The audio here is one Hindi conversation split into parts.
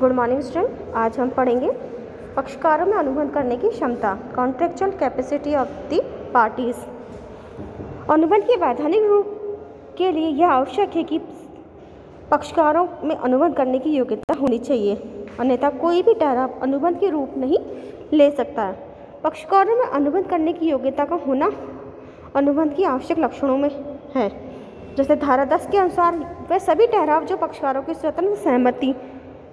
Good morning student. आज हम पढ़ेंगे पक्षकारों में अनुबंध करने की क्षमता, contractual capacity of the parties. अनुबंध के वैधानिक रूप के लिए यह आवश्यक है कि पक्षकारों में अनुबंध करने की योग्यता होनी चाहिए, अन्यथा कोई भी ठहराव अनुबंध के रूप नहीं ले सकता है। पक्षकारों में अनुबंध करने की योग्यता का होना अनुबंध की आवश्यक लक्षणों में है। जैसे धारा 10 के अनुसार वह सभी ठहराव जो पक्षकारों की स्वतंत्र सहमति,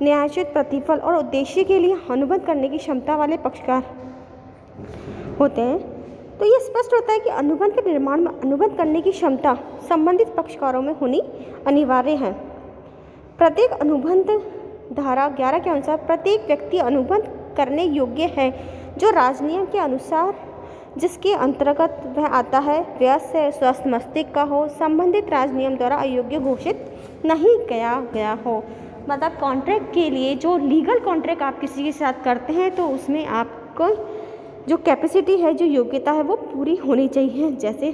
न्यायोचित प्रतिफल और उद्देश्य के लिए अनुबंध करने की क्षमता वाले पक्षकार होते हैं। तो ये स्पष्ट होता है कि अनुबंध के निर्माण में अनुबंध करने की क्षमता संबंधित पक्षकारों में होनी अनिवार्य है। प्रत्येक अनुबंध धारा 11 के अनुसार प्रत्येक व्यक्ति अनुबंध करने योग्य है जो राजनियम के अनुसार जिसके अंतर्गत वह आता है, व्यस्त है, स्वस्थ मस्तिष्क का हो, संबंधित राजनियम द्वारा अयोग्य घोषित नहीं किया गया हो। मतलब कॉन्ट्रैक्ट के लिए जो लीगल कॉन्ट्रैक्ट आप किसी के साथ करते हैं तो उसमें आपको जो कैपेसिटी है, जो योग्यता है वो पूरी होनी चाहिए। जैसे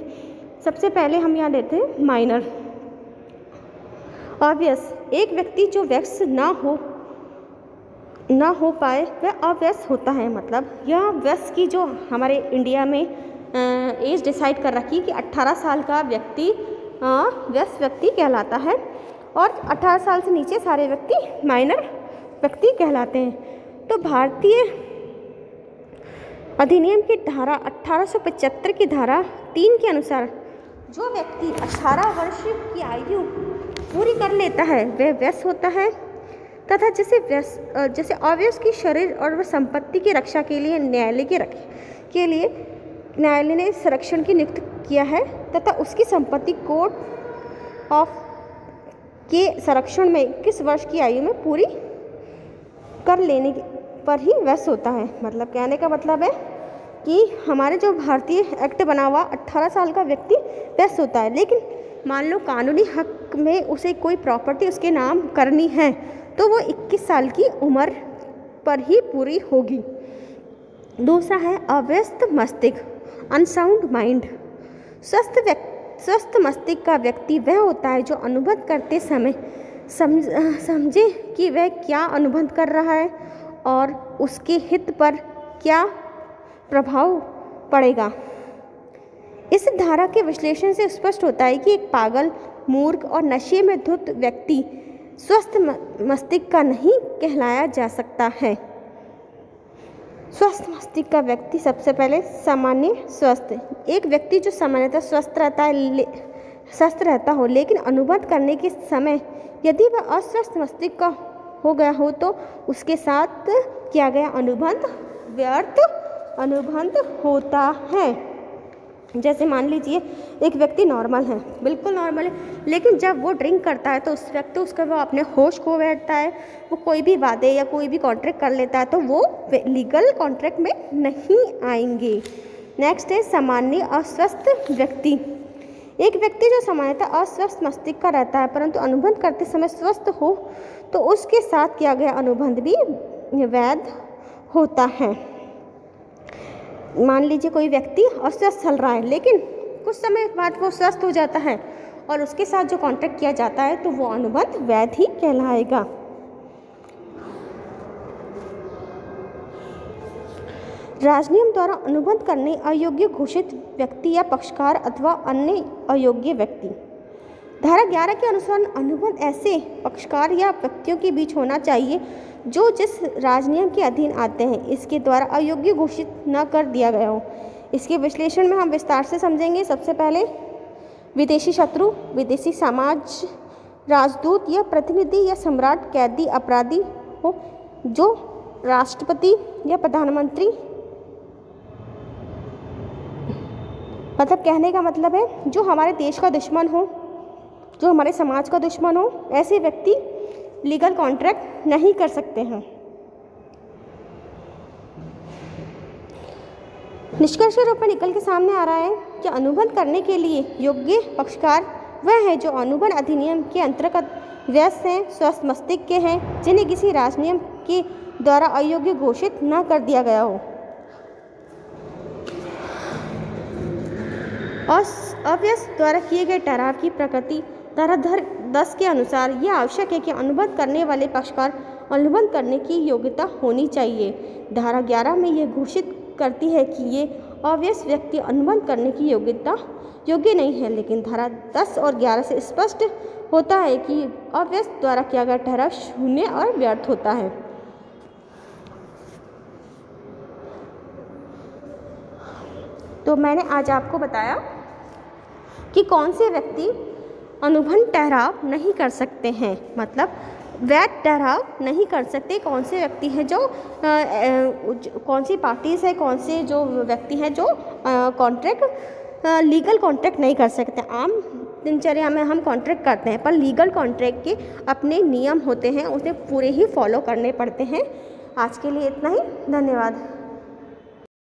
सबसे पहले हम यहाँ लेते हैं माइनर। ऑब्वियस, एक व्यक्ति जो व्यस्त ना हो पाए वह अव्यस्त होता है। मतलब यह व्यस्त की जो हमारे इंडिया में एज डिसाइड कर रखी कि 18 साल का व्यक्ति व्यस्त व्यक्ति कहलाता है और 18 साल से नीचे सारे व्यक्ति माइनर व्यक्ति कहलाते हैं। तो भारतीय अधिनियम की धारा 1875 की धारा 3 के अनुसार जो व्यक्ति 18 वर्ष की आयु पूरी कर लेता है वह व्यस्त होता है, तथा जैसे अव्यस्त की शरीर और संपत्ति की रक्षा के लिए न्यायालय ने संरक्षण की नियुक्त किया है तथा उसकी संपत्ति कोर्ट ऑफ के संरक्षण में 21 वर्ष की आयु में पूरी कर लेने पर ही व्यस्त होता है। मतलब कहने का मतलब है कि हमारे जो भारतीय एक्ट बना हुआ 18 साल का व्यक्ति व्यस्त होता है, लेकिन मान लो कानूनी हक में उसे कोई प्रॉपर्टी उसके नाम करनी है तो वो 21 साल की उम्र पर ही पूरी होगी। दूसरा है अव्यस्त मस्तिष्क, अनसाउंड माइंड। स्वस्थ मस्तिष्क का व्यक्ति वह होता है जो अनुबंध करते समय समझे कि वह क्या अनुबंध कर रहा है और उसके हित पर क्या प्रभाव पड़ेगा। इस धारा के विश्लेषण से स्पष्ट होता है कि एक पागल, मूर्ख और नशे में धुत व्यक्ति स्वस्थ मस्तिष्क का नहीं कहलाया जा सकता है। स्वस्थ मस्तिष्क का व्यक्ति सबसे पहले सामान्य स्वस्थ, एक व्यक्ति जो सामान्यतः स्वस्थ रहता हो लेकिन अनुबंध करने के समय यदि वह अस्वस्थ मस्तिष्क का हो गया हो तो उसके साथ किया गया अनुबंध व्यर्थ अनुबंध होता है। जैसे मान लीजिए एक व्यक्ति नॉर्मल है, बिल्कुल नॉर्मल है, लेकिन जब वो ड्रिंक करता है तो उस व्यक्ति उसका वो अपने होश खो बैठता है, वो कोई भी वादे या कोई भी कॉन्ट्रैक्ट कर लेता है तो वो लीगल कॉन्ट्रैक्ट में नहीं आएंगे। नेक्स्ट है सामान्य अस्वस्थ व्यक्ति। एक व्यक्ति जो सामान्यतः अस्वस्थ मस्तिष्क का रहता है परंतु अनुबंध करते समय स्वस्थ हो तो उसके साथ किया गया अनुबंध भी वैध होता है। मान लीजिए कोई व्यक्ति अस्वस्थ चल रहा है लेकिन कुछ समय बाद वो स्वस्थ हो जाता है और उसके साथ जो कॉन्ट्रैक्ट किया जाता है तो वो अनुबंध वैध ही कहलाएगा। राजनियम द्वारा अनुबंध करने अयोग्य घोषित व्यक्ति या पक्षकार अथवा अन्य अयोग्य व्यक्ति। धारा 11 के अनुसार अनुबंध ऐसे पक्षकार या व्यक्तियों के बीच होना चाहिए जो जिस राजनियम के अधीन आते हैं इसके द्वारा अयोग्य घोषित न कर दिया गया हो। इसके विश्लेषण में हम विस्तार से समझेंगे। सबसे पहले विदेशी शत्रु, विदेशी समाज, राजदूत या प्रतिनिधि या सम्राट, कैदी, अपराधी हो, जो राष्ट्रपति या प्रधानमंत्री, मतलब कहने का मतलब है जो हमारे देश का दुश्मन हो, जो हमारे समाज का दुश्मन हो, ऐसे व्यक्ति लीगल कॉन्ट्रैक्ट नहीं कर सकते हैं। निष्कर्ष रूप में निकल के सामने आ रहा है कि अनुबंध करने के लिए योग्य पक्षकार वह है जो अनुबंध अधिनियम के अंतर्गत व्यस्त हैं, स्वस्थ मस्तिष्क के हैं, जिन्हें किसी राजनियम के द्वारा अयोग्य घोषित न कर दिया गया हो। अव्यस्त द्वारा किए गए ठहराव की प्रकृति धारा 10 के अनुसार यह आवश्यक है कि अनुबंध करने वाले पक्षकार अनुबंध करने की योग्यता होनी चाहिए। धारा 11 में यह घोषित करती है कि ये अवयस्क व्यक्ति अनुबंध करने की योग्य नहीं है, लेकिन धारा 10 और 11 से स्पष्ट होता है कि अवयस्क द्वारा किया गया ठहराव शून्य और व्यर्थ होता है। तो मैंने आज आपको बताया कि कौन से व्यक्ति अनुबंध ठहराव नहीं कर सकते हैं, मतलब वैध ठहराव नहीं कर सकते। कौन से व्यक्ति हैं जो कौन सी पार्टीज़ है, कौन से जो व्यक्ति हैं जो लीगल कॉन्ट्रैक्ट नहीं कर सकते। आम दिनचर्या में हम कॉन्ट्रैक्ट करते हैं, पर लीगल कॉन्ट्रैक्ट के अपने नियम होते हैं, उसे पूरे ही फॉलो करने पड़ते हैं। आज के लिए इतना ही, धन्यवाद।